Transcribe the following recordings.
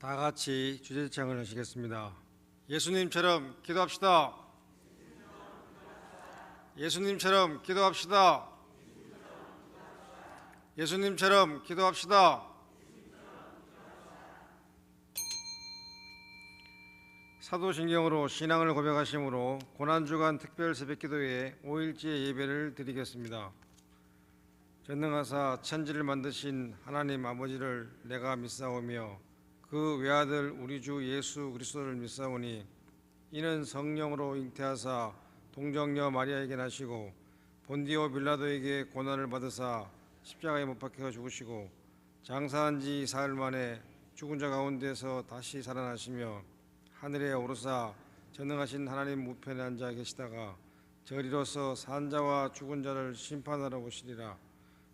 다 같이 주제창을 하시겠습니다. 예수님처럼 기도합시다. 예수님처럼 기도합시다. 예수님처럼 기도합시다. 사도신경으로 신앙을 고백하심으로 고난주간 특별 새벽기도에 5일째 예배를 드리겠습니다. 전능하사 천지를 만드신 하나님 아버지를 내가 믿사오며 그 외아들 우리 주 예수 그리스도를 믿사오니 이는 성령으로 잉태하사 동정녀 마리아에게 나시고 본디오 빌라도에게 고난을 받으사 십자가에 못 박혀 죽으시고 장사한 지 사흘 만에 죽은 자 가운데서 다시 살아나시며 하늘에 오르사 전능하신 하나님 우편에 앉아 계시다가 저리로서 산 자와 죽은 자를 심판하러 오시리라.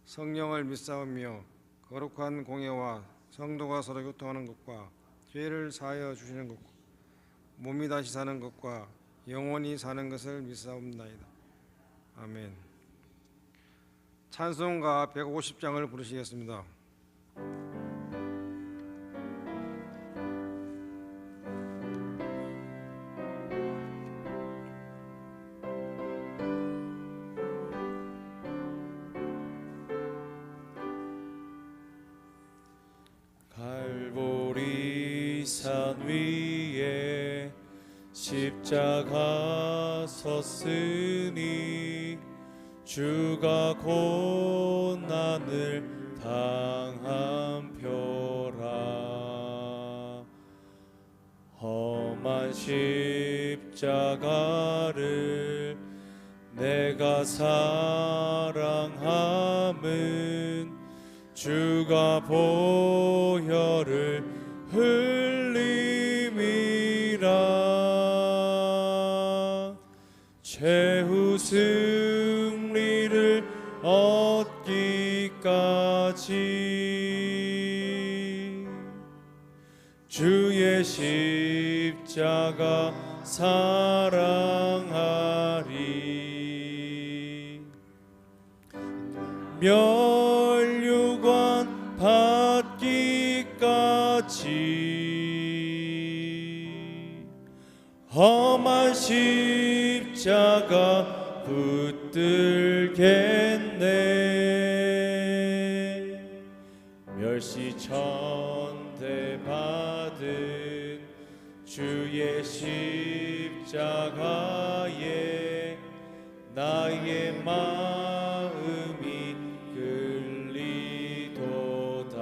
성령을 믿사오며 거룩한 공예와 성도가 서로 교통하는 것과 죄를 사하여 주시는 것과 몸이 다시 사는 것과 영원히 사는 것을 믿사옵나이다. 아멘. 찬송가 150장을 부르시겠습니다. 산 위에 십자가 섰으니 주가 고난을 당한 표라. 험한 십자가를 내가 사랑함은 주가 보혈을 흘림이라. 최후 승리를 얻기까지 주의 십자가 사랑하리. 멸류관 받기까지 험한 십자가 붙들겠네. 멸시천대 받은 주의 십자가에 나의 마음이 끌리도다.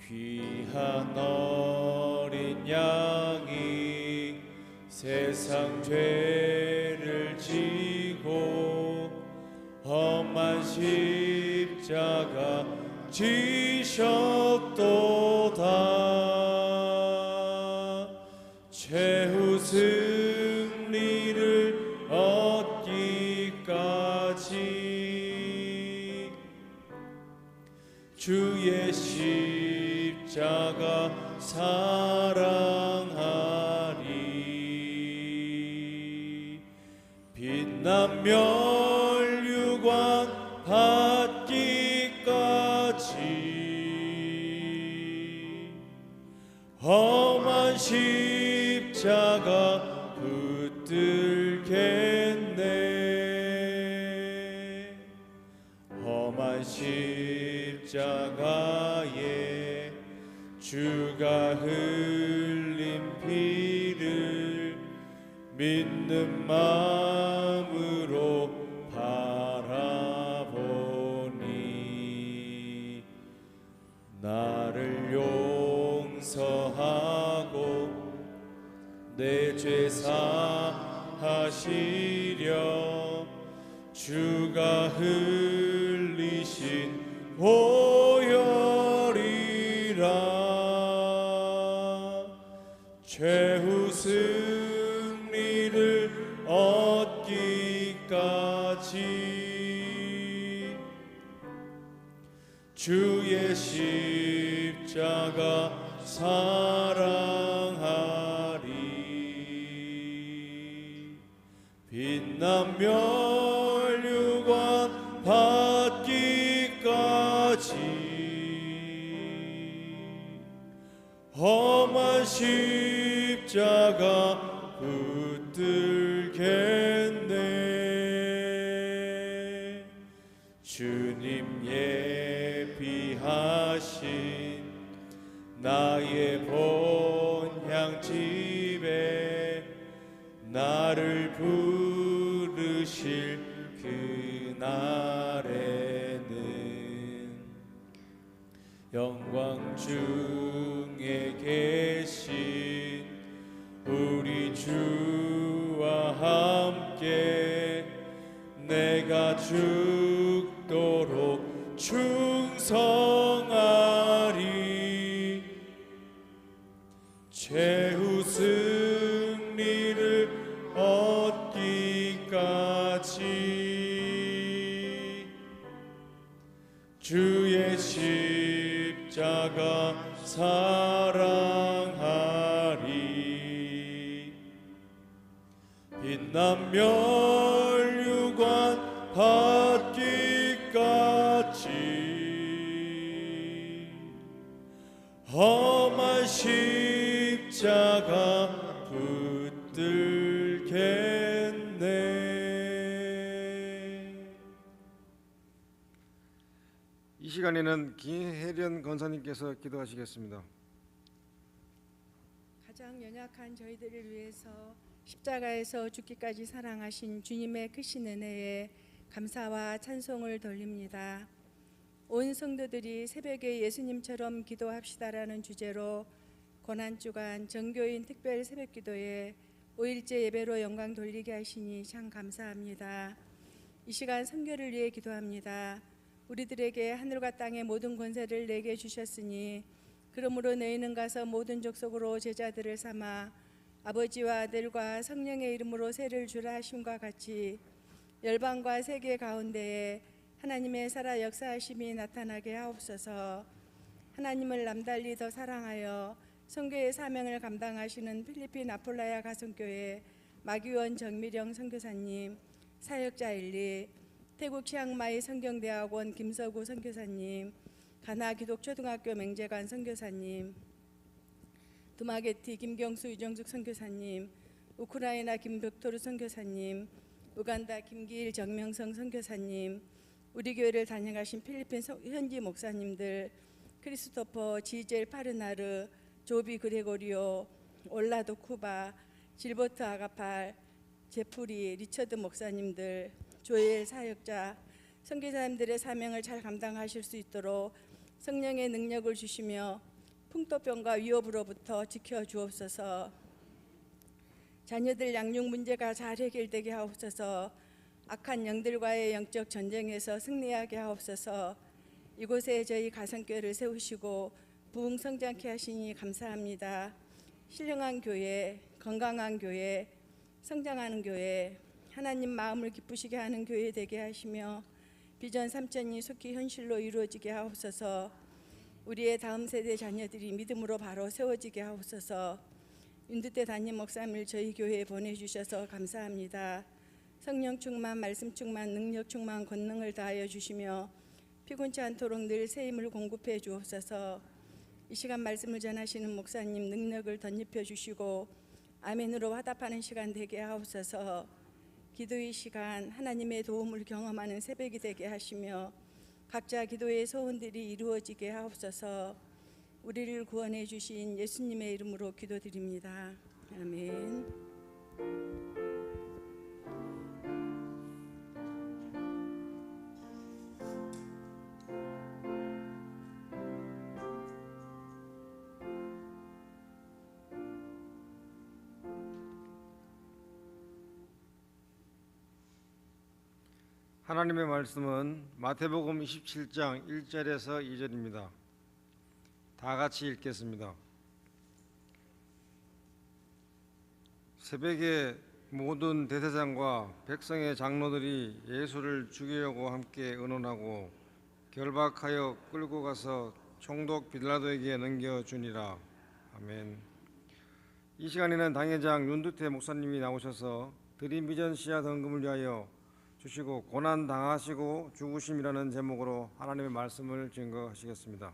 귀한 어린 양이 세상 죄를 지고 험한 십자가 지셨도다. 최후 승리를 얻기까지 주의 십자가 사랑하리. 빛난 멸류관 받기까지 험한 십자가 붙들겠네. 험한 십자가에 주가 흘린 피를 믿는 마음으로 바라보니 나를 용서하고 내 죄 사하시려 주가 흘리신 보혈이라. 최후 승리를 얻기까지 주의 십자가 사랑하리. 빛난 멸류관 받기까지 십자가 붙들겠네. 주님 예비하신 나의 본향집에 나를 부르실 그날에는 영광 중에 계신 우리 주와 함께 내가 죽도록 충성하리. 최후 승리를 얻기까지 주의 십자가 사랑하리. 빛난 멸류관 받기까지 험한 십자가 붙들겠네. 이 시간에는 김혜련 권사님께서 기도하시겠습니다. 가장 연약한 저희들을 위해서 십자가에서 죽기까지 사랑하신 주님의 크신 은혜에 감사와 찬송을 돌립니다. 온 성도들이 새벽에 예수님처럼 기도합시다라는 주제로 고난주간 정교인 특별 새벽기도에 5일째 예배로 영광 돌리게 하시니 참 감사합니다. 이 시간 선교를 위해 기도합니다. 우리들에게 하늘과 땅의 모든 권세를 내게 주셨으니 그러므로 너희는 가서 모든 족속으로 제자들을 삼아 아버지와 아들과 성령의 이름으로 세를 주라 하심과 같이 열방과 세계 가운데에 하나님의 살아 역사하심이 나타나게 하옵소서. 하나님을 남달리 더 사랑하여 선교의 사명을 감당하시는 필리핀 아폴라야 가성교회 마기원 정미령 선교사님, 사역자 일리, 태국 치앙마이 성경대학원 김서구 선교사님, 가나 기독초등학교 맹재관 선교사님, 두마게티 김경수 유정숙 선교사님, 우크라이나 김덕토르 선교사님, 우간다 김기일 정명성 선교사님, 우리 교회를 다녀가신 필리핀 현지 목사님들, 크리스토퍼 지젤 파르나르, 조비 그레고리오, 올라도 쿠바, 질버트 아가팔, 제프리 리처드 목사님들, 조엘 사역자, 선교사님들의 사명을 잘 감당하실 수 있도록 성령의 능력을 주시며 풍토병과 위협으로부터 지켜주옵소서. 자녀들 양육 문제가 잘 해결되게 하옵소서. 악한 영들과의 영적 전쟁에서 승리하게 하옵소서. 이곳에 저희 가성교회를 세우시고 부흥성장케 하시니 감사합니다. 신령한 교회, 건강한 교회, 성장하는 교회, 하나님 마음을 기쁘시게 하는 교회 되게 하시며 비전 3전이 속히 현실로 이루어지게 하옵소서. 우리의 다음 세대 자녀들이 믿음으로 바로 세워지게 하옵소서. 윤두태 담임 목사님을 저희 교회에 보내주셔서 감사합니다. 성령 충만, 말씀 충만, 능력 충만, 권능을 다하여 주시며 피곤치 않도록 늘 새 힘을 공급해 주옵소서. 이 시간 말씀을 전하시는 목사님 능력을 덧입혀 주시고 아멘으로 화답하는 시간 되게 하옵소서. 기도의 시간 하나님의 도움을 경험하는 새벽이 되게 하시며 각자 기도의 소원들이 이루어지게 하옵소서. 우리를 구원해 주신 예수님의 이름으로 기도드립니다. 아멘. 하나님의 말씀은 마태복음 27장 1절에서 2절입니다. 다 같이 읽겠습니다. 새벽에 모든 대제사장과 백성의 장로들이 예수를 죽이려고 함께 의논하고 결박하여 끌고 가서 총독 빌라도에게 넘겨주니라. 아멘. 이 시간에는 당회장 윤두태 목사님이 나오셔서 드림 비전 씨앗 헌금을 위하여 주시고 고난 당하시고 죽으심이라는 제목으로 하나님의 말씀을 증거하시겠습니다.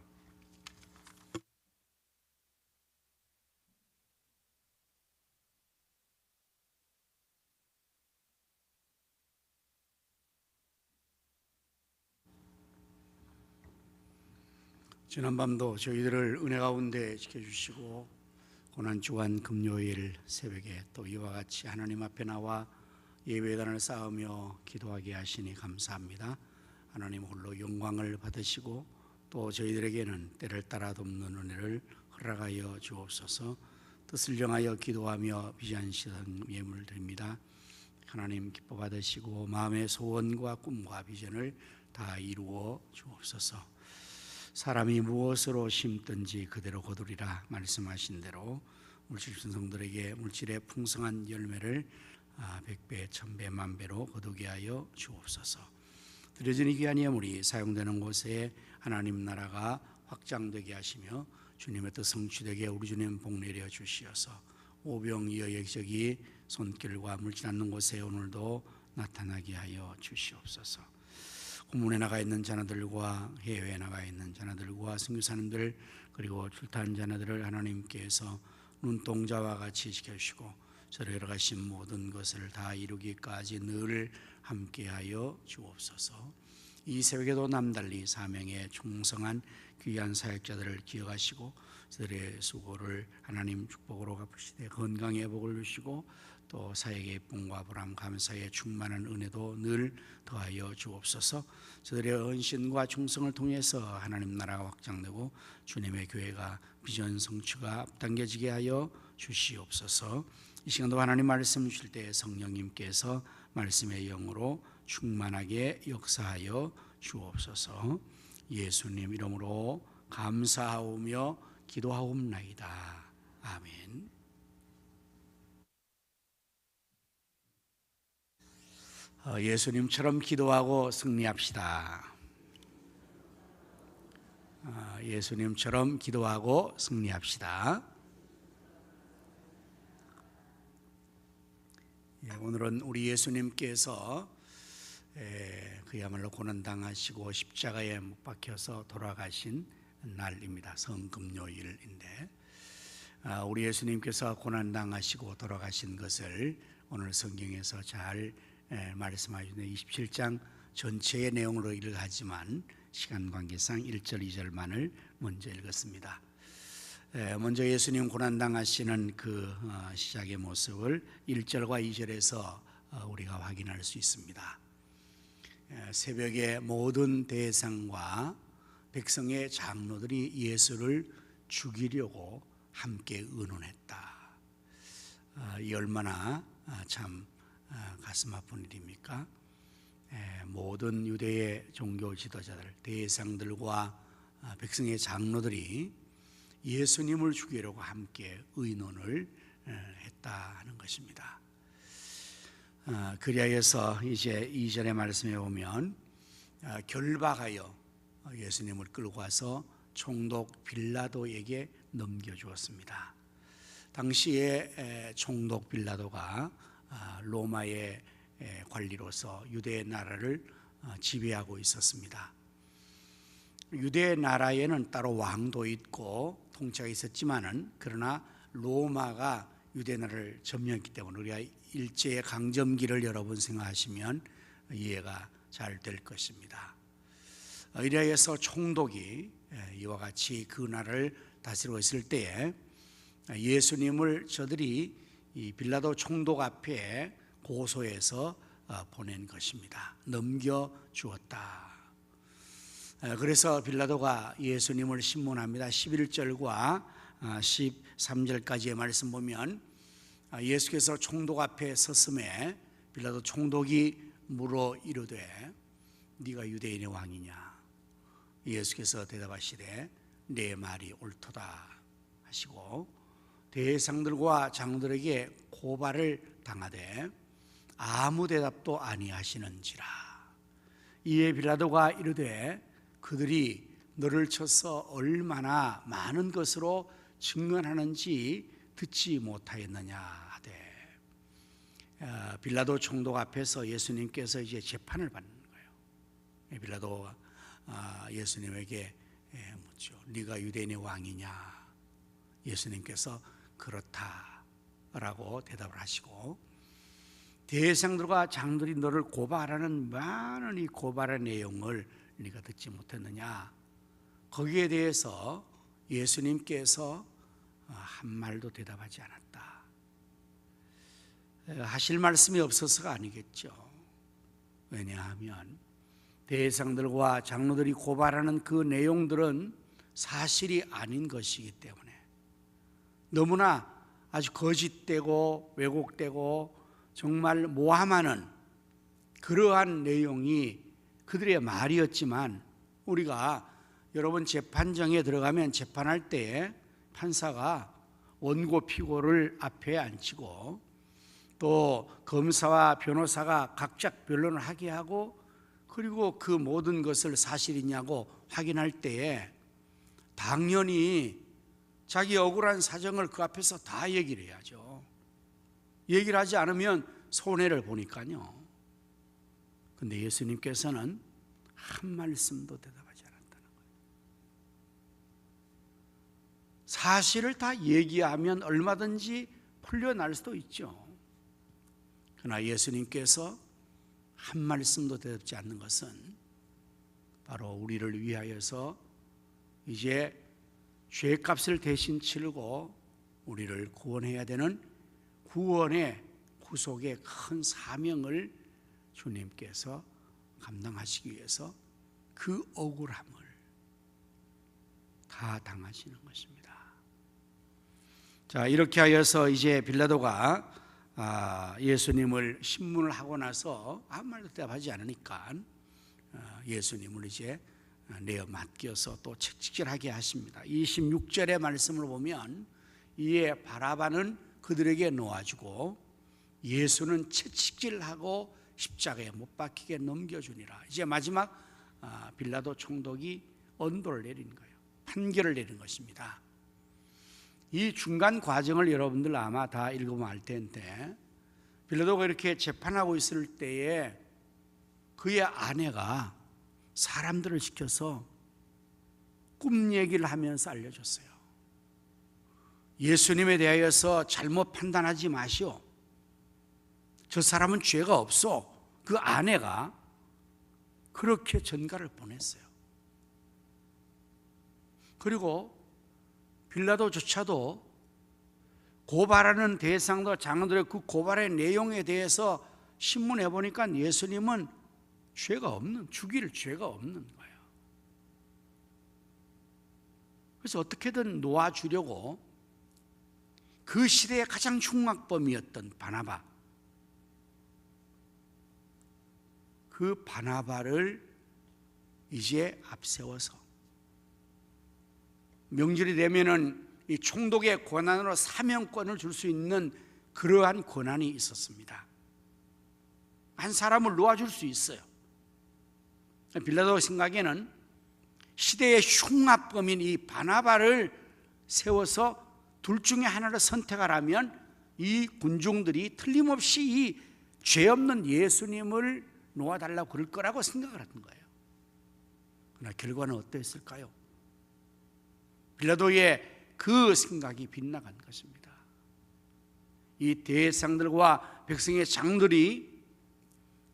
지난밤도 저희들을 은혜 가운데 지켜주시고 고난주간 금요일 새벽에 또 이와 같이 하나님 앞에 나와 예배단을 쌓으며 기도하게 하시니 감사합니다. 하나님 홀로 영광을 받으시고 또 저희들에게는 때를 따라 돕는 은혜를 허락하여 주옵소서. 뜻을 정하여 기도하며 비전시던 예물 드립니다. 하나님 기뻐 받으시고 마음의 소원과 꿈과 비전을 다 이루어 주옵소서. 사람이 무엇으로 심든지 그대로 거두리라 말씀하신 대로 물질 신성들에게 물질의 풍성한 열매를 100배, 1000배, 만배로 거두게 하여 주옵소서. 드려진 이 귀한 예물이 사용되는 곳에 하나님 나라가 확장되게 하시며 주님의 뜻 성취되게 우리 주님 복 내려 주시어서 오병이어 여기저기 손길과 물질 않는 곳에 오늘도 나타나게 하여 주시옵소서. 고문에 나가 있는 자녀들과 해외에 나가 있는 자녀들과 선교사님들 그리고 출타한 자녀들을 하나님께서 눈동자와 같이 지켜주시고 저를 가신 모든 것을 다 이루기까지 늘 함께하여 주옵소서. 이 새벽에도 남달리 사명에 충성한 귀한 사역자들을 기억하시고 저들의 수고를 하나님 축복으로 갚으시되 건강의 복을 주시고 또 사역의 기쁨과 보람 감사의 충만한 은혜도 늘 더하여 주옵소서. 저들의 헌신과 충성을 통해서 하나님 나라가 확장되고 주님의 교회가 비전 성취가 앞당겨지게 하여 주시옵소서. 이 시간도 하나님 말씀 주실 때 성령님께서 말씀의 영으로 충만하게 역사하여 주옵소서. 예수님 이름으로 감사하오며 기도하옵나이다. 아멘. 예수님처럼 기도하고 승리합시다. 예수님처럼 기도하고 승리합시다. 오늘은 우리 예수님께서 그야말로 고난당하시고 십자가에 못 박혀서 돌아가신 날입니다. 성금요일인데 우리 예수님께서 고난당하시고 돌아가신 것을 오늘 성경에서 잘 말씀하시는 27장 전체의 내용으로 읽하지만 시간 관계상 1절 2절만을 먼저 읽었습니다. 먼저 예수님 고난당하시는 그 시작의 모습을 1절과 2절에서 우리가 확인할 수 있습니다. 새벽에 모든 대상과 백성의 장로들이 예수를 죽이려고 함께 의논했다. 이 얼마나 참 가슴 아픈 일입니까? 모든 유대의 종교 지도자들, 대상들과 백성의 장로들이 예수님을 죽이려고 함께 의논을 했다 하는 것입니다. 그리하여서 이제 2절의 말씀에 보면 결박하여 예수님을 끌고 와서 총독 빌라도에게 넘겨주었습니다. 당시에 총독 빌라도가 로마의 관리로서 유대 나라를 지배하고 있었습니다. 유대 나라에는 따로 왕도 있고 통치가 있었지만은 그러나 로마가 유대 나라를 점령했기 때문에 우리가 일제의 강점기를 여러분 생각하시면 이해가 잘 될 것입니다. 이래서 총독이 이와 같이 그 나라를 다스리고 있을 때에 예수님을 저들이 이 빌라도 총독 앞에 고소해서 보낸 것입니다. 넘겨주었다. 그래서 빌라도가 예수님을 신문합니다. 11절과 13절까지의 말씀 보면 예수께서 총독 앞에 섰음에 빌라도 총독이 물어 이르되 네가 유대인의 왕이냐? 예수께서 대답하시되 내 말이 옳도다 하시고 대상들과 장로들에게 고발을 당하되 아무 대답도 아니하시는지라. 이에 빌라도가 이르되 그들이 너를 쳐서 얼마나 많은 것으로 증언하는지 듣지 못하였느냐 하되 빌라도 총독 앞에서 예수님께서 이제 재판을 받는 거예요. 빌라도가 예수님에게 묻죠. 네가 유대인의 왕이냐? 예수님께서 그렇다라고 대답을 하시고 대상들과 장들이 너를 고발하는 많은 이 고발의 내용을 네가 듣지 못했느냐? 거기에 대해서 예수님께서 한 말도 대답하지 않았다. 하실 말씀이 없어서가 아니겠죠. 왜냐하면 대제사장들과 장로들이 고발하는 그 내용들은 사실이 아닌 것이기 때문에 너무나 아주 거짓되고 왜곡되고 정말 모함하는 그러한 내용이 그들의 말이었지만, 우리가 여러분 재판정에 들어가면 재판할 때 판사가 원고 피고를 앞에 앉히고 또 검사와 변호사가 각자 변론을 하게 하고, 그리고 그 모든 것을 사실이냐고 확인할 때에 당연히 자기 억울한 사정을 그 앞에서 다 얘기를 해야죠. 얘기를 하지 않으면 손해를 보니까요. 근데 예수님께서는 한 말씀도 대답하지 않았다는 거예요. 사실을 다 얘기하면 얼마든지 풀려날 수도 있죠. 그러나 예수님께서 한 말씀도 대답지 않는 것은 바로 우리를 위하여서 이제 죄값을 대신 치르고 우리를 구원해야 되는 구원의 구속의 큰 사명을 주님께서 감당하시기 위해서 그 억울함을 다 당하시는 것입니다. 자, 이렇게 하여서 이제 빌라도가 예수님을 신문을 하고 나서 아무 말도 대답하지 않으니까 예수님을 이제 내어 맡겨서 또 채찍질하게 하십니다. 26절의 말씀을 보면 이에 바라바는 그들에게 놓아주고 예수는 채찍질하고 십자가에 못 박히게 넘겨주니라. 이제 마지막 빌라도 총독이 언도를 내린 거예요. 판결을 내린 것입니다. 이 중간 과정을 여러분들 아마 다 읽으면 알 텐데, 빌라도가 이렇게 재판하고 있을 때에 그의 아내가 사람들을 시켜서 꿈 얘기를 하면서 알려줬어요. 예수님에 대하여서 잘못 판단하지 마시오. 저 사람은 죄가 없어. 그 아내가 그렇게 전가를 보냈어요. 그리고 빌라도조차도 고발하는 대상도 장로들의 그 고발의 내용에 대해서 신문해 보니까 예수님은 죄가 없는, 죽일 죄가 없는 거예요. 그래서 어떻게든 놓아주려고 그 시대의 가장 흉악범이었던 바나바, 그 바나바를 이제 앞세워서 명절이 되면은 이 총독의 권한으로 사명권을 줄 수 있는 그러한 권한이 있었습니다. 한 사람을 놓아줄 수 있어요. 빌라도 생각에는 시대의 흉악범인 이 바나바를 세워서 둘 중에 하나를 선택하라면 이 군중들이 틀림없이 이 죄 없는 예수님을 놓아달라고 그럴 거라고 생각을 했던 거예요. 그러나 결과는 어땠을까요? 빌라도의 그 생각이 빗나간 것입니다. 이 대제사장들과 백성의 장들이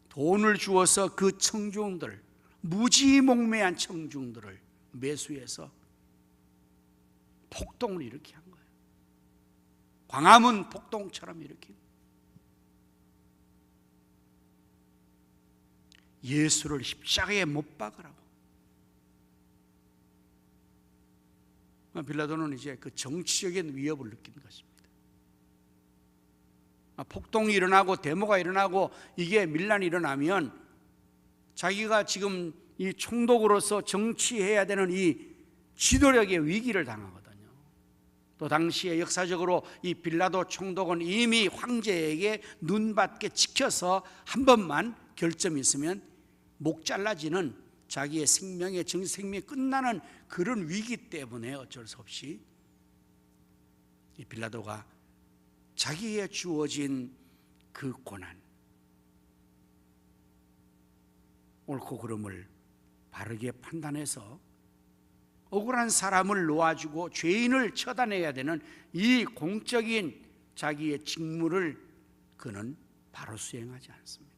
돈을 주어서 그 청중들, 무지몽매한 청중들을 매수해서 폭동을 일으키게 한 거예요. 광화문 폭동처럼 일으킨. 예수를 십자가에 못 박으라고. 빌라도는 이제 그 정치적인 위협을 느낀 것입니다. 폭동이 일어나고 데모가 일어나고 이게 밀란이 일어나면 자기가 지금 이 총독으로서 정치해야 되는 이 지도력의 위기를 당하거든요. 또 당시에 역사적으로 이 빌라도 총독은 이미 황제에게 눈밖에 지켜서 한 번만 결점이 있으면 목 잘라지는, 자기의 생명의 생명이 끝나는 그런 위기 때문에 어쩔 수 없이 이 빌라도가 자기에 주어진 그 고난, 옳고 그름을 바르게 판단해서 억울한 사람을 놓아주고 죄인을 처단해야 되는 이 공적인 자기의 직무를 그는 바로 수행하지 않습니다.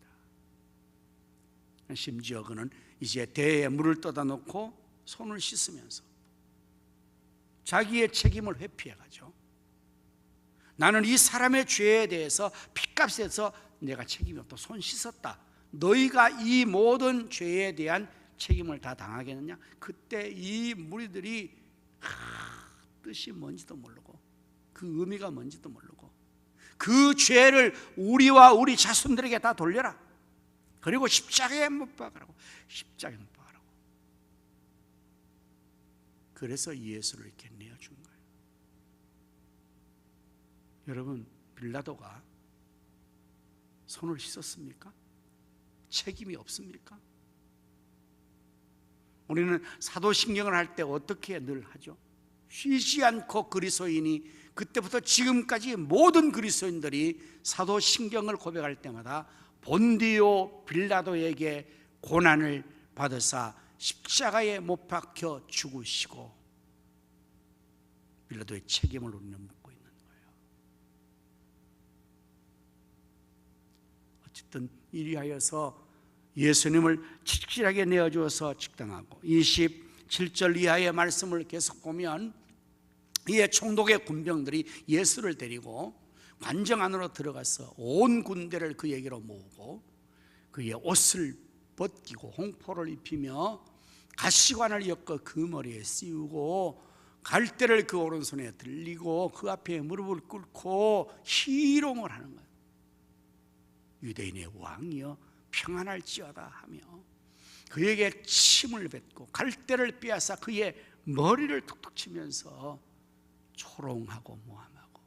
심지어 그는 이제 대에 물을 떠다 놓고 손을 씻으면서 자기의 책임을 회피해가죠. 나는 이 사람의 죄에 대해서 핏값에서 내가 책임이 없다, 손 씻었다, 너희가 이 모든 죄에 대한 책임을 다 당하겠느냐? 그때 이 무리들이 뜻이 뭔지도 모르고 그 의미가 뭔지도 모르고 그 죄를 우리와 우리 자손들에게 다 돌려라, 그리고 십자가에 못 박으라고, 십자가에 못 박으라고. 그래서 예수를 이렇게 내어준 거예요. 여러분, 빌라도가 손을 씻었습니까? 책임이 없습니까? 우리는 사도신경을 할 때 어떻게 늘 하죠? 쉬지 않고 그리스도인이, 그때부터 지금까지 모든 그리스도인들이 사도신경을 고백할 때마다 본디오 빌라도에게 고난을 받으사 십자가에 못 박혀 죽으시고 빌라도의 책임을 우리는 묻고 있는 거예요. 어쨌든 이리하여서 예수님을 착실하게 내어주어서 직당하고, 27절 이하의 말씀을 계속 보면 이에 총독의 군병들이 예수를 데리고 관정 안으로 들어가서 온 군대를 그에게로 모으고 그의 옷을 벗기고 홍포를 입히며 가시관을 엮어 그 머리에 씌우고 갈대를 그 오른손에 들리고 그 앞에 무릎을 꿇고 희롱을 하는 거예요. 유대인의 왕이여 평안할지어다 하며 그에게 침을 뱉고 갈대를 빼앗아 그의 머리를 툭툭 치면서 초롱하고 모함하고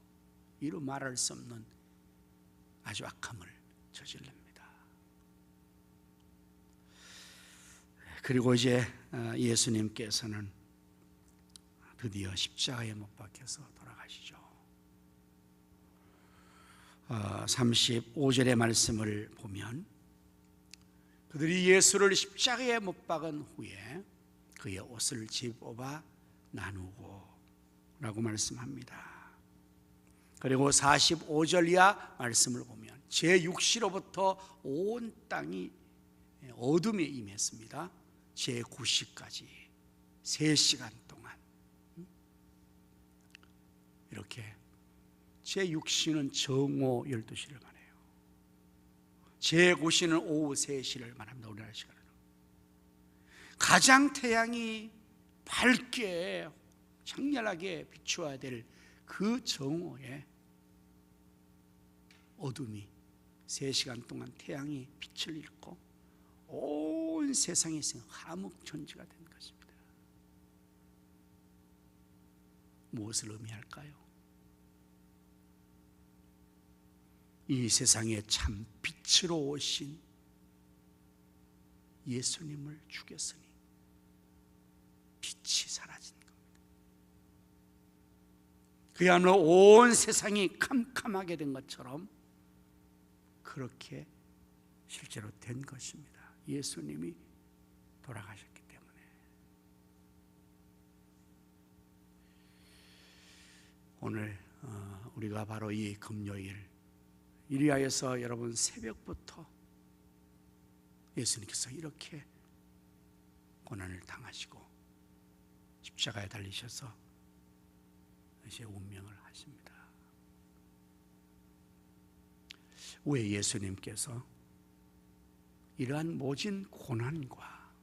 이루 말할 수 없는 아주 악함을 저질릅니다. 그리고 이제 예수님께서는 드디어 십자가에 못 박혀서 돌아가시죠. 35절의 말씀을 보면 그들이 예수를 십자가에 못 박은 후에 그의 옷을 집어봐 나누고 라고 말씀합니다. 그리고 45절 이하 말씀을 보면 제6시로부터 온 땅이 어둠에 임했습니다. 제9시까지 3시간 동안. 이렇게 제6시는 정오 12시를 말해요. 제9시는 오후 3시를 말합니다. 우리나라 시간으로. 가장 태양이 밝게 장렬하게 비추어야 될 그 정오에 어둠이 3시간 동안 태양이 빛을 잃고 온 세상이 화목천지가 된 것입니다. 무엇을 의미할까요? 이 세상에 참 빛으로 오신 예수님을 죽였으니 빛이 사라진 겁니다. 그야말로 온 세상이 캄캄하게 된 것처럼 그렇게 실제로 된 것입니다. 예수님이 돌아가셨기 때문에. 오늘 우리가 바로 이 금요일 이리하여서 여러분 새벽부터 예수님께서 이렇게 고난을 당하시고 십자가에 달리셔서 이제 운명을 하십니다. 왜 예수님께서 이러한 모진 고난과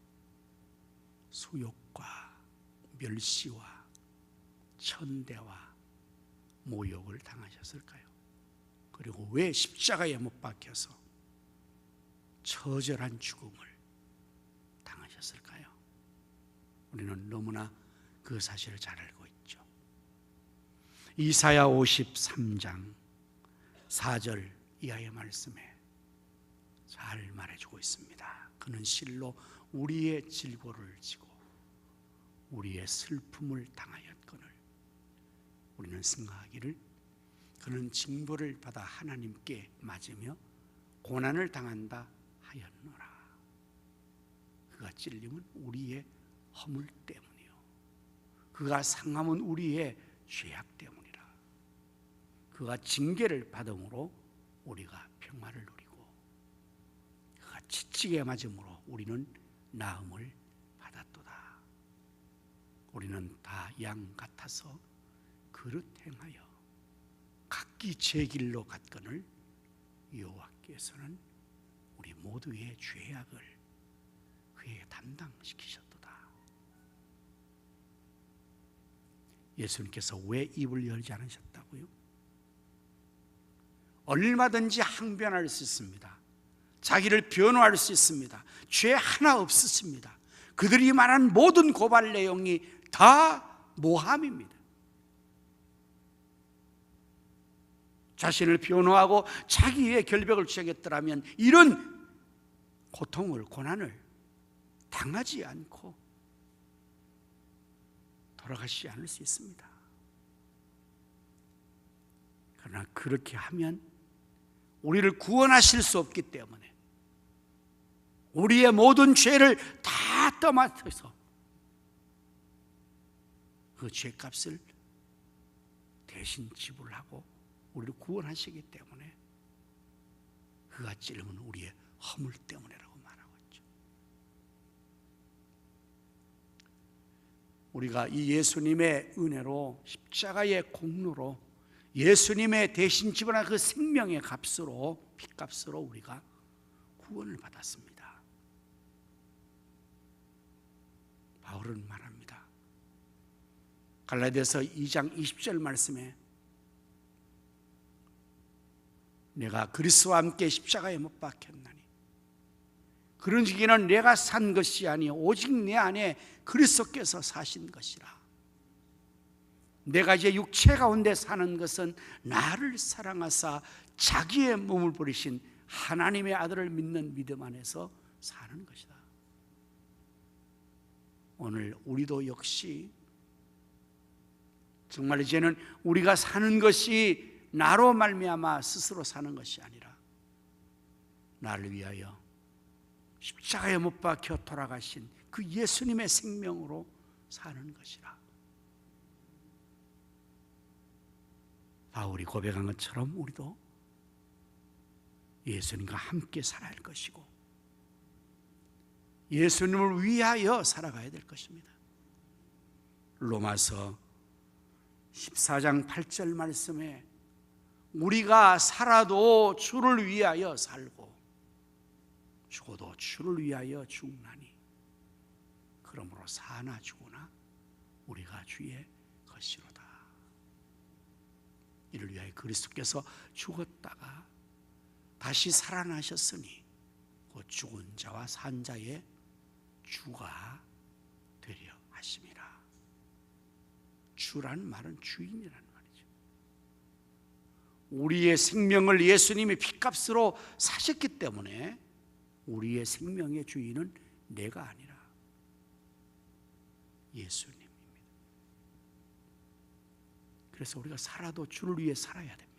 수욕과 멸시와 천대와 모욕을 당하셨을까요? 그리고 왜 십자가에 못 박혀서 처절한 죽음을 당하셨을까요? 우리는 너무나 그 사실을 잘 알고 있죠. 이사야 53장 4절 이하의 말씀에 잘 말해주고 있습니다. 그는 실로 우리의 질고를 지고 우리의 슬픔을 당하였거늘 우리는 생각하기를 그는 징벌을 받아 하나님께 맞으며 고난을 당한다 하였노라. 그가 찔림은 우리의 허물 때문이요 그가 상함은 우리의 죄악 때문이라. 그가 징계를 받음으로 우리가 평화를 누리고 그가 치치게 맞음으로 우리는 나음을 받았도다. 우리는 다 양 같아서 그릇 행하여 각기 제 길로 갔거늘 여호와께서는 우리 모두의 죄악을 그에게 담당시키셨도다. 예수님께서 왜 입을 열지 않으셨다고요? 얼마든지 항변할 수 있습니다. 자기를 변호할 수 있습니다. 죄 하나 없으십니다. 그들이 말한 모든 고발 내용이 다 모함입니다. 자신을 변호하고 자기의 결백을 취하겠더라면 이런 고통을, 고난을 당하지 않고 돌아가시지 않을 수 있습니다. 그러나 그렇게 하면 우리를 구원하실 수 없기 때문에 우리의 모든 죄를 다 떠맡아서 그 죄값을 대신 지불하고 우리를 구원하시기 때문에 그가 찔림은 우리의 허물 때문이라고 말하고 있죠. 우리가 이 예수님의 은혜로, 십자가의 공로로, 예수님의 대신 지불한 그 생명의 값으로, 피값으로 우리가 구원을 받았습니다. 바울은 말합니다. 갈라디아서 2장 20절 말씀에 내가 그리스도와 함께 십자가에 못 박혔나니 그런지기는 내가 산 것이 아니요 오직 내 안에 그리스도께서 사신 것이라. 내가 이제 육체 가운데 사는 것은 나를 사랑하사 자기의 몸을 버리신 하나님의 아들을 믿는 믿음 안에서 사는 것이다. 오늘 우리도 역시 정말 이제는 우리가 사는 것이 나로 말미암아 스스로 사는 것이 아니라 나를 위하여 십자가에 못 박혀 돌아가신 그 예수님의 생명으로 사는 것이라. 바울이 고백한 것처럼 우리도 예수님과 함께 살아야 할 것이고 예수님을 위하여 살아가야 될 것입니다. 로마서 14장 8절 말씀에 우리가 살아도 주를 위하여 살고 죽어도 주를 위하여 죽나니 그러므로 사나 죽으나 우리가 주의 것이로다. 이를 위하여 그리스도께서 죽었다가 다시 살아나셨으니 그 죽은 자와 산 자의 주가 되려 하심이라. 주라는 말은 주인이라는 말이죠. 우리의 생명을 예수님이 피값으로 사셨기 때문에 우리의 생명의 주인은 내가 아니라 예수님입니다. 그래서 우리가 살아도 주를 위해 살아야 됩니다.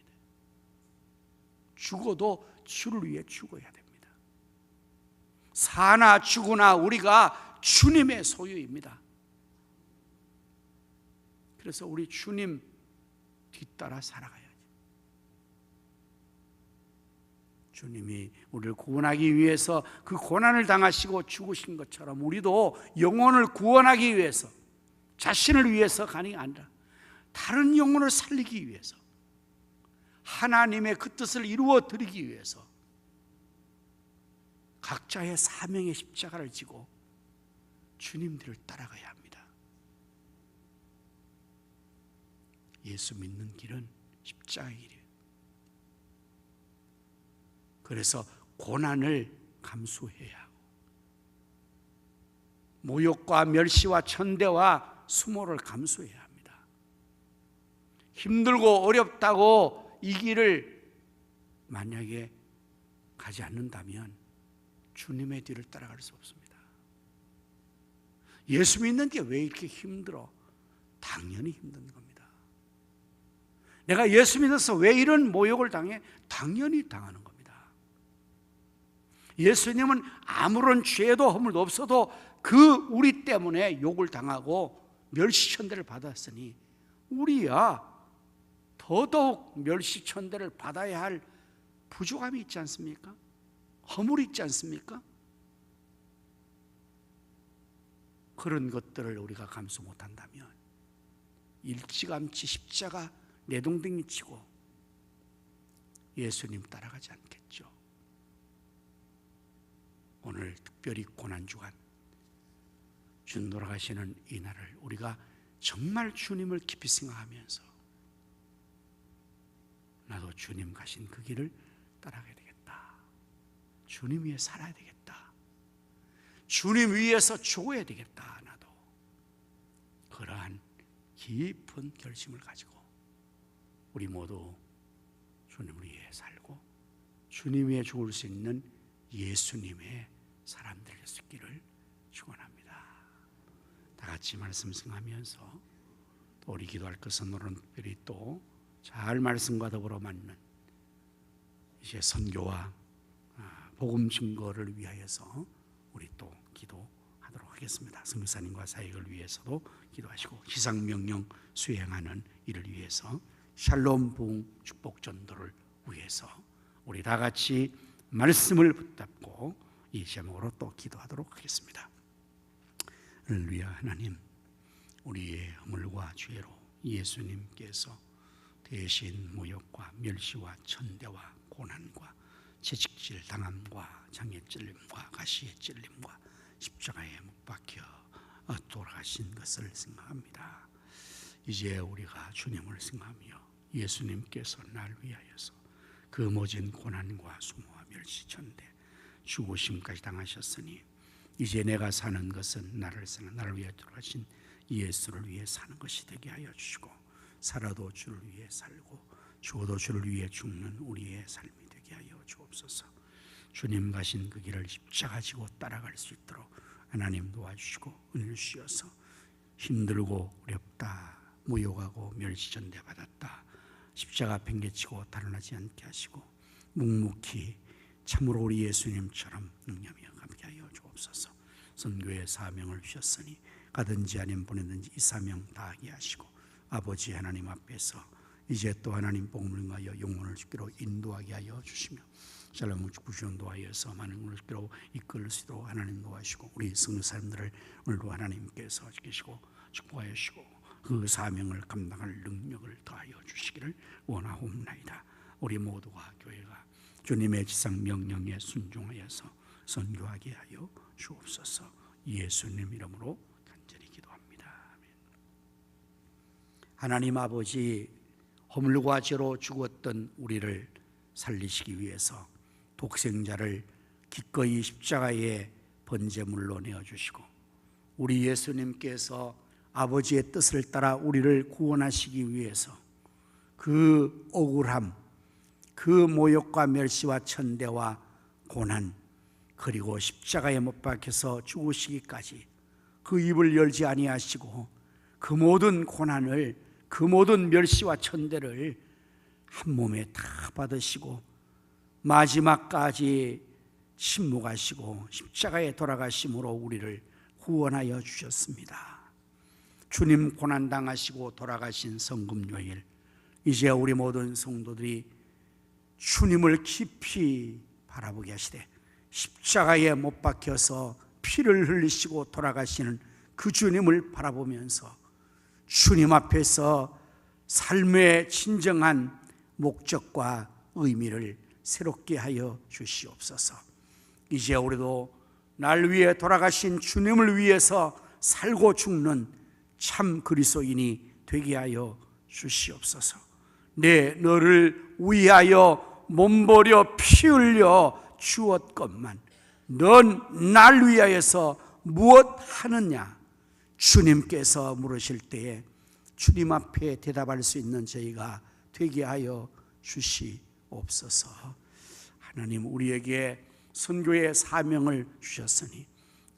죽어도 주를 위해 죽어야 됩니다. 사나 죽으나 우리가 주님의 소유입니다. 그래서 우리 주님 뒤따라 살아가야죠. 주님이 우리를 구원하기 위해서 그 고난을 당하시고 죽으신 것처럼 우리도 영혼을 구원하기 위해서, 자신을 위해서가 아니라 다른 영혼을 살리기 위해서, 하나님의 그 뜻을 이루어 드리기 위해서 각자의 사명의 십자가를 지고 주님들을 따라가야 합니다. 예수 믿는 길은 십자가의 길이에요. 그래서 고난을 감수해야 하고 모욕과 멸시와 천대와 수모를 감수해야 합니다. 힘들고 어렵다고 이 길을 만약에 가지 않는다면 주님의 뒤를 따라갈 수 없습니다. 예수 믿는 게 왜 이렇게 힘들어? 당연히 힘든 겁니다. 내가 예수 믿어서 왜 이런 모욕을 당해? 당연히 당하는 겁니다. 예수님은 아무런 죄도 허물도 없어도 그 우리 때문에 욕을 당하고 멸시천대를 받았으니 우리야 더더욱 멸시천대를 받아야 할 부족함이 있지 않습니까? 허물이 있지 않습니까? 그런 것들을 우리가 감수 못한다면 일찌감치 십자가 내동댕이 치고 예수님 따라가지 않겠죠. 오늘 특별히 고난주간 주 돌아가시는 이 날을 우리가 정말 주님을 깊이 생각하면서 나도 주님 가신 그 길을 따라가야 되겠다. 주님 위해 살아야 되겠다. 주님 위해서 죽어야 되겠다. 나도 그러한 깊은 결심을 가지고 우리 모두 주님을 위해 살고 주님 위해 죽을 수 있는 예수님의 사람들 될 수 있기를 축원합니다. 다 같이 말씀 승하면서 또 우리 기도할 것은 오늘 특별히 또 잘 말씀과 더불어 맞는 이제 선교와 복음 증거를 위하여서 우리 또 기도하도록 하겠습니다. 선교사님과 사역을 위해서도 기도하시고 지상명령 수행하는 이를 위해서 샬롬 부흥 축복 전도를 위해서 우리 다 같이 말씀을 붙잡고 이 제목으로 또 기도하도록 하겠습니다. 할렐루야. 하나님, 우리의 허물과 죄로 예수님께서 대신 모욕과 멸시와 천대와 고난과 채찍질 당함과 장에 찔림과 가시에 찔림과 십자가에 못 박혀 돌아가신 것을 생각합니다. 이제 우리가 주님을 생각하며 예수님께서 날 위하여서 그 모진 고난과 수모와 멸시 천대 죽으심까지 당하셨으니 이제 내가 사는 것은 나를 위해 돌아가신 예수를 위해 사는 것이 되게 하여 주시고 살아도 주를 위해 살고 죽어도 주를 위해 죽는 우리의 삶이 되게 하여 주옵소서. 주님 가신 그 길을 십자가 지고 따라갈 수 있도록 하나님 도와주시고 은혜를 주셔서 힘들고 어렵다 모욕하고 멸시전대 받았다 십자가 팽개치고 달아나지 않게 하시고 묵묵히 참으로 우리 예수님처럼 능력하며 감게 하여 주옵소서. 선교의 사명을 주셨으니 가든지 아니면 보내든지 이 사명 다하게 하시고 아버지 하나님 앞에서 이제 또 하나님 복음을 위하여 영혼을 주기로 인도하게 하여 주시며 샬롬을 축복을 도하여서 많은 영혼을 주기로 이끌 수 있도록 하나님 도와주시고 우리 성도사님들을 오늘도 하나님께서 지키시고 축복하여 주시고 그 사명을 감당할 능력을 더하여 주시기를 원하옵나이다. 우리 모두가 교회가 주님의 지상 명령에 순종하여서 선교하게 하여 주옵소서. 예수님 이름으로 간절히 기도합니다. 아멘. 하나님 아버지, 허물과 죄로 죽었던 우리를 살리시기 위해서 독생자를 기꺼이 십자가에 번제물로 내어주시고 우리 예수님께서 아버지의 뜻을 따라 우리를 구원하시기 위해서 그 억울함, 그 모욕과 멸시와 천대와 고난 그리고 십자가에 못 박혀서 죽으시기까지 그 입을 열지 아니하시고 그 모든 고난을 그 모든 멸시와 천대를 한 몸에 다 받으시고 마지막까지 침묵하시고 십자가에 돌아가심으로 우리를 구원하여 주셨습니다. 주님 고난당하시고 돌아가신 성금요일, 이제 우리 모든 성도들이 주님을 깊이 바라보게 하시되 십자가에 못 박혀서 피를 흘리시고 돌아가시는 그 주님을 바라보면서 주님 앞에서 삶의 진정한 목적과 의미를 새롭게 하여 주시옵소서. 이제 우리도 날 위해 돌아가신 주님을 위해서 살고 죽는 참 그리스도인이 되게 하여 주시옵소서. 내 너를 위하여 몸버려 피 흘려 주었건만 넌 날 위하여서 무엇 하느냐? 주님께서 물으실 때에 주님 앞에 대답할 수 있는 저희가 되게 하여 주시옵소서. 하나님, 우리에게 선교의 사명을 주셨으니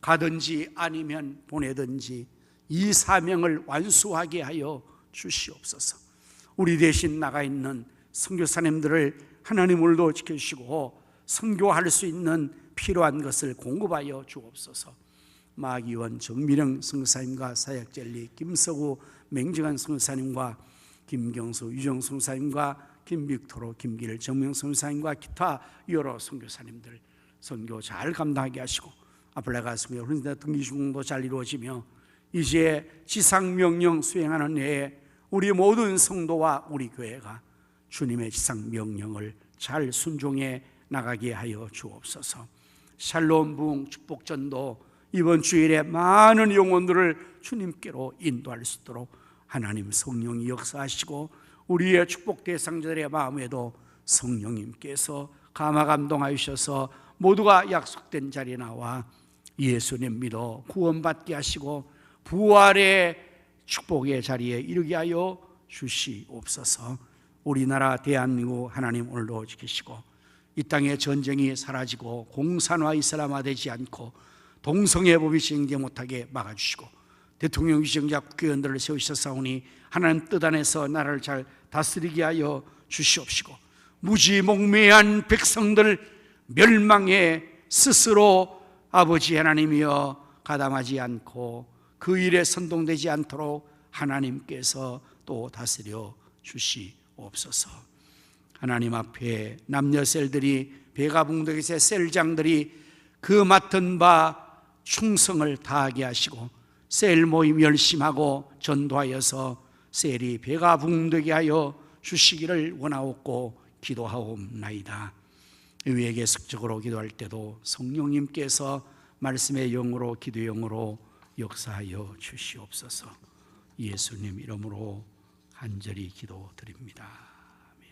가든지 아니면 보내든지 이 사명을 완수하게 하여 주시옵소서. 우리 대신 나가 있는 선교사님들을 하나님 오늘도 지켜주시고 선교할 수 있는 필요한 것을 공급하여 주옵소서. 마기원 정미령 선교사님과 사역젤리 김서구 맹정한 선교사님과 김경수 유정 선교사님과 김빅토로 김길 정명 선교사님과 기타 여러 선교사님들 선교 잘 감당하게 하시고 아플레가스며 훈련대 등기중도 잘 이루어지며 이제 지상명령 수행하는 해에 우리 모든 성도와 우리 교회가 주님의 지상명령을 잘 순종해 나가게 하여 주옵소서. 샬롬 부흥 축복전도 이번 주일에 많은 영혼들을 주님께로 인도할 수 있도록 하나님 성령이 역사하시고 우리의 축복 대상자들의 마음에도 성령님께서 감화감동하셔서 모두가 약속된 자리에 나와 예수님 믿어 구원받게 하시고 부활의 축복의 자리에 이르게 하여 주시옵소서. 우리나라 대한민국 하나님 오늘도 지키시고 이 땅의 전쟁이 사라지고 공산화 이슬람화되지 않고 동성애 법이 시행되지 못하게 막아주시고 대통령 위정자 국회의원들을 세우셨사오니 하나님 뜻 안에서 나라를 잘 다스리게 하여 주시옵시고 무지몽매한 백성들 멸망에 스스로 아버지 하나님이여 가담하지 않고 그 일에 선동되지 않도록 하나님께서 또 다스려 주시옵소서. 하나님 앞에 남녀셀들이 베가붕덕에서의 셀장들이 그 맡은 바 충성을 다하게 하시고 셀 모임 열심하고 전도하여서 셀이 베가붕되게 하여 주시기를 원하옵고 기도하옵나이다. 위에 계속적으로 기도할 때도 성령님께서 말씀의 영으로 기도의 영으로 역사하여 주시옵소서. 예수님 이름으로 간절히 기도드립니다. 아멘.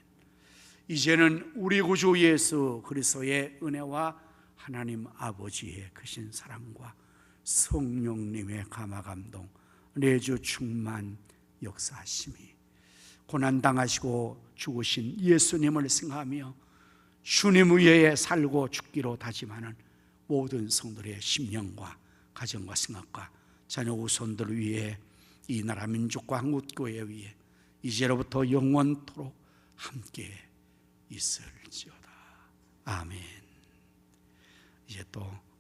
이제는 우리 구주 예수 그리스도의 은혜와 하나님 아버지의 크신 사랑과 성령님의 감화감동 내주 충만 역사하심이 고난당하시고 죽으신 예수님을 생각하며 주님 위에 살고 죽기로 다짐하는 모든 성도의 심령과 가정과 생각과 자녀 후손들 위해 이 나라 민족과 한국교회 위에 이제로부터 영원토록 함께 있을지어다. 아멘. 이제 또